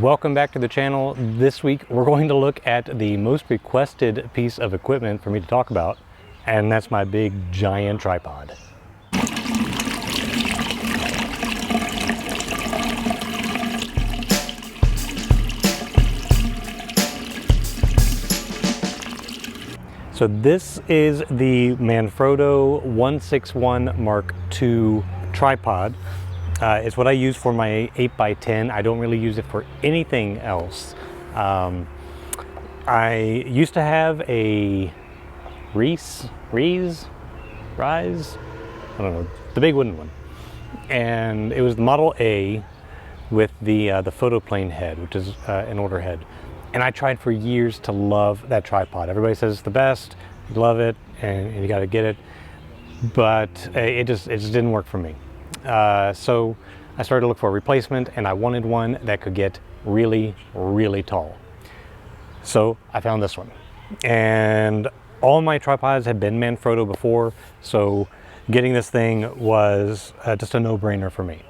Welcome back to the channel. This week we're going to look at the most requested piece of equipment for me to talk about, and that's my big giant tripod. So this is the Manfrotto 161MkII tripod. It's what I use for my 8x10. I don't really use it for anything else. I used to have a Rise? I don't know, the big wooden one. And it was the Model A with the photoplane head, which is an order head. And I tried for years to love that tripod. Everybody says it's the best, you love it, and you gotta get it. But it just didn't work for me. So I started to look for a replacement, and I wanted one that could get really, really tall. So I found this one. And all my tripods had been Manfrotto before, so getting this thing was just a no-brainer for me.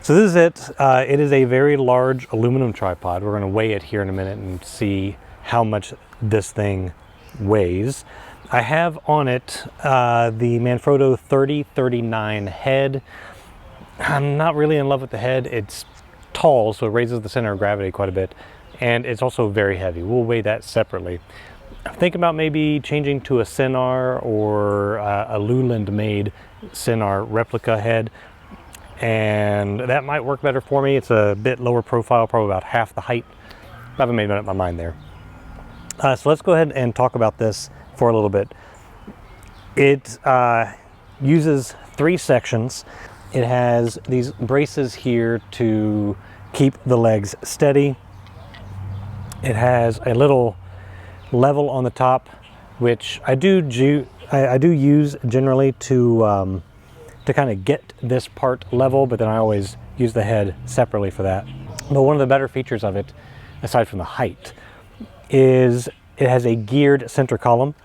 So this is it. It is a very large aluminum tripod. We're going to weigh it here in a minute and see how much this thing weighs. I have on it the Manfrotto 3039 head. I'm not really in love with the head. It's tall, so it raises the center of gravity quite a bit, and it's also very heavy. We'll weigh that separately. I'm thinking about maybe changing to a Sinar or a Lowland-made Sinar replica head, and that might work better for me. It's a bit lower profile, probably about half the height. I haven't made up my mind there. So let's go ahead and talk about this for a little bit. It uses 3 sections. It has these braces here to keep the legs steady. It has a little level on the top, which I do use generally to kind of get this part level, but then I always use the head separately for that. But one of the better features of it, aside from the height, is it has a geared center column.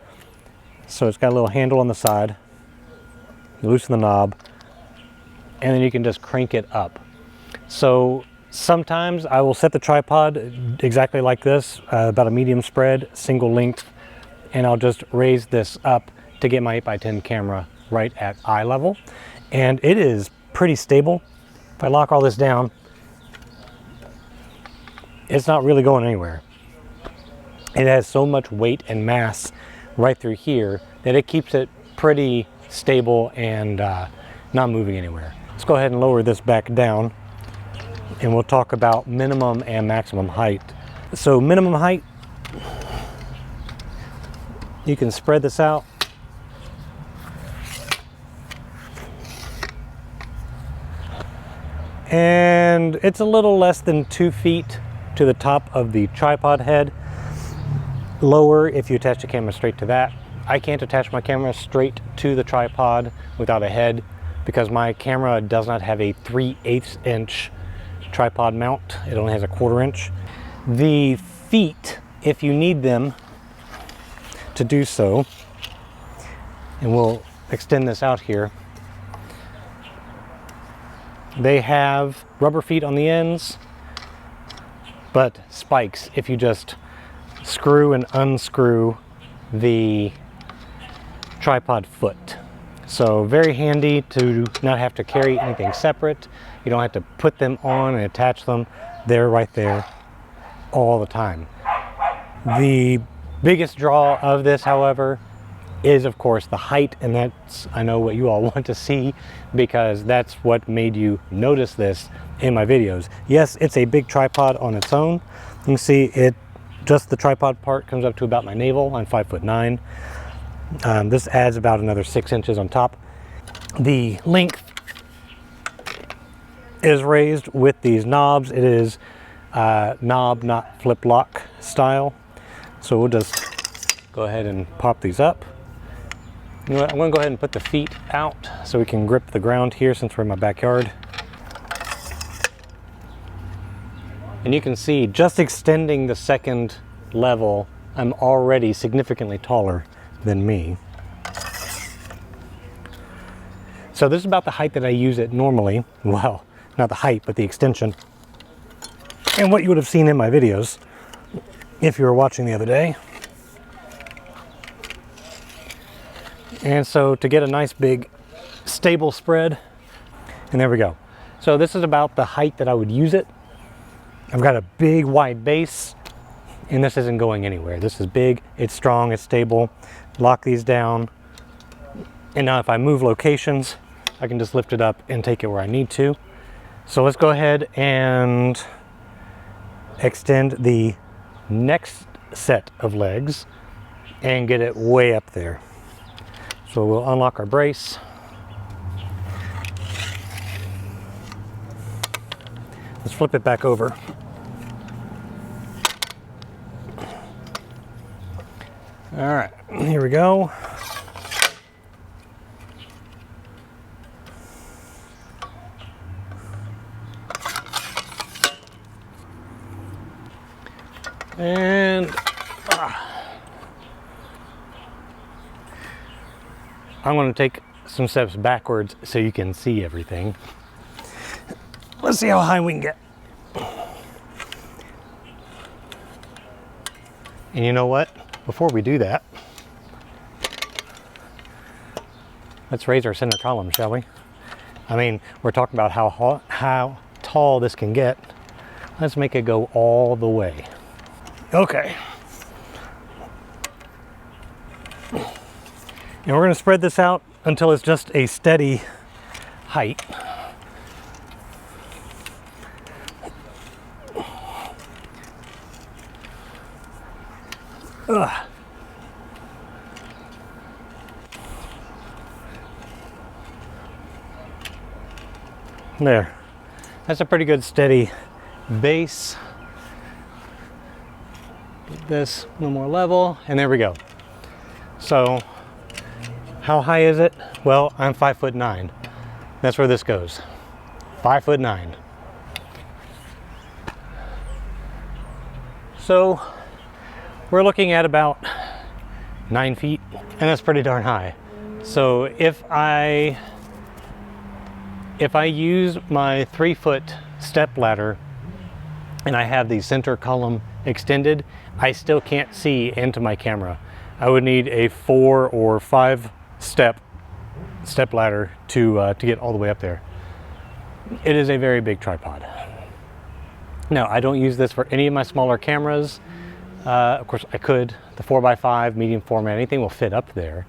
So it's got a little handle on the side. You loosen the knob, and then you can just crank it up. So sometimes I will set the tripod exactly like this, about a medium spread, single length, and I'll just raise this up to get my 8x10 camera right at eye level. And it is pretty stable. If I lock all this down, it's not really going anywhere. It has so much weight and mass right through here that it keeps it pretty stable and not moving anywhere. Let's go ahead and lower this back down, and we'll talk about minimum and maximum height. So minimum height, you can spread this out. And it's a little less than 2 feet to the top of the tripod head. Lower if you attach the camera straight to that. I can't attach my camera straight to the tripod without a head because my camera does not have a 3/8 inch tripod mount. It only has a 1/4 inch. The feet, if you need them to do so, and we'll extend this out here, they have rubber feet on the ends, but spikes if you just screw and unscrew the tripod foot. So very handy to not have to carry anything separate. You don't have to put them on and attach them. They're right there all the time. The biggest draw of this, however, is of course the height, and that's, I know, what you all want to see because that's what made you notice this in my videos. Yes, it's a big tripod on its own. You can see it, just the tripod part comes up to about my navel. I'm 5'9". This adds about another 6 inches on top. The length is raised with these knobs. It is knob, not flip lock style. So we'll just go ahead and pop these up. You know what, I'm going to go ahead and put the feet out so we can grip the ground here since we're in my backyard. And you can see, just extending the second level, I'm already significantly taller than me. So this is about the height that I use it normally. Well, not the height, but the extension. and what you would have seen in my videos if you were watching the other day. And so to get a nice big stable spread, and there we go. So this is about the height that I would use it. I've got a big wide base, and this isn't going anywhere. This is big, it's strong, it's stable. Lock these down, and now if I move locations, I can just lift it up and take it where I need to. So let's go ahead and extend the next set of legs and get it way up there. So we'll unlock our brace. Let's flip it back over. All right, here we go. And I'm going to take some steps backwards so you can see everything. Let's see how high we can get. And you know what? Before we do that, let's raise our center column, shall we? I mean, we're talking about how tall this can get. Let's make it go all the way. Okay. And we're going to spread this out until it's just a steady height. Ugh. There. That's a pretty good steady base. Get this a little more level, and there we go. So, how high is it? Well, I'm 5'9". That's where this goes. 5'9". So, we're looking at about 9 feet, and that's pretty darn high. So if I use my 3-foot step ladder and I have the center column extended, I still can't see into my camera. I would need a 4 or 5 step ladder to get all the way up there. It is a very big tripod. Now, I don't use this for any of my smaller cameras. Of course, I could. The 4x5, medium format, anything will fit up there.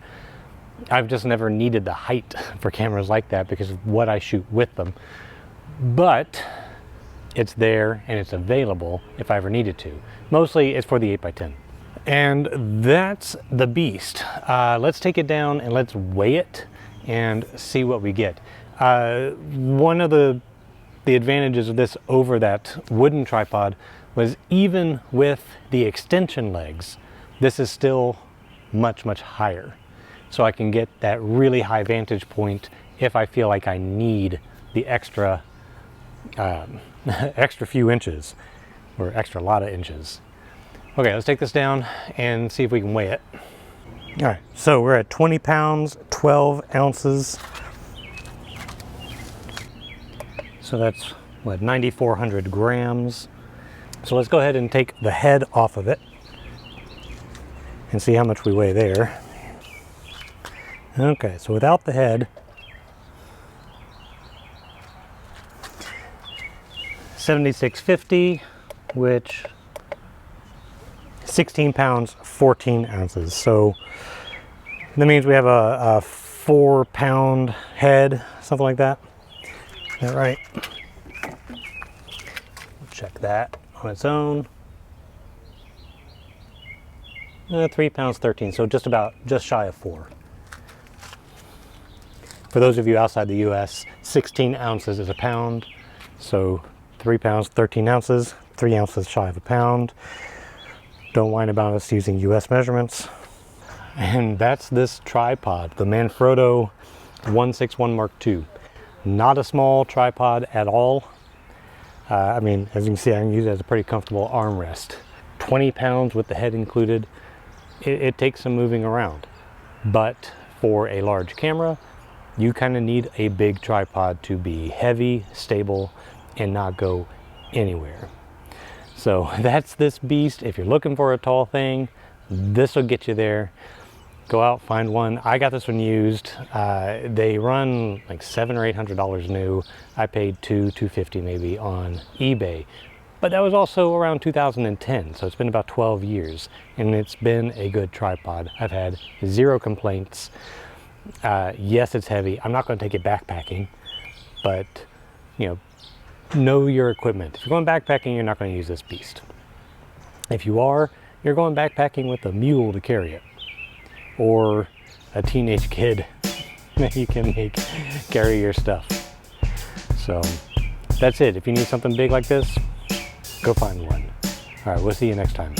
I've just never needed the height for cameras like that because of what I shoot with them. But it's there and it's available if I ever needed to. Mostly it's for the 8x10. And that's the beast. Let's take it down and let's weigh it and see what we get. One of the advantages of this over that wooden tripod was even with the extension legs, this is still much, much higher. So I can get that really high vantage point if I feel like I need the extra few inches, or extra lot of inches. Okay, let's take this down and see if we can weigh it. All right, so we're at 20 pounds, 12 ounces. So that's, what, 9,400 grams. So let's go ahead and take the head off of it and see how much we weigh there. Okay, so without the head, 7650, which 16 pounds, 14 ounces. So that means we have a 4-pound head, something like that. Is that right? Check that on its own. 3 pounds, 13, so just shy of 4. For those of you outside the US, 16 ounces is a pound. So 3 pounds, 13 ounces, 3 ounces shy of a pound. Don't whine about us using US measurements. And that's this tripod, the Manfrotto 161MkII. Not a small tripod at all. I mean, as you can see, I can use it as a pretty comfortable armrest. 20 pounds with the head included. It takes some moving around. But for a large camera, you kind of need a big tripod to be heavy, stable, and not go anywhere. So that's this beast. If you're looking for a tall thing, this will get you there. Go out, find one. I got this one used. They run like $700 or $800 new. I paid $250 maybe on eBay. But that was also around 2010, so it's been about 12 years, and it's been a good tripod. I've had zero complaints. Yes, it's heavy. I'm not going to take it backpacking, but know your equipment. If you're going backpacking, you're not going to use this beast. If you are, you're going backpacking with a mule to carry it, or a teenage kid that you can make carry your stuff. So that's it. If you need something big like this, go find one. All right, we'll see you next time.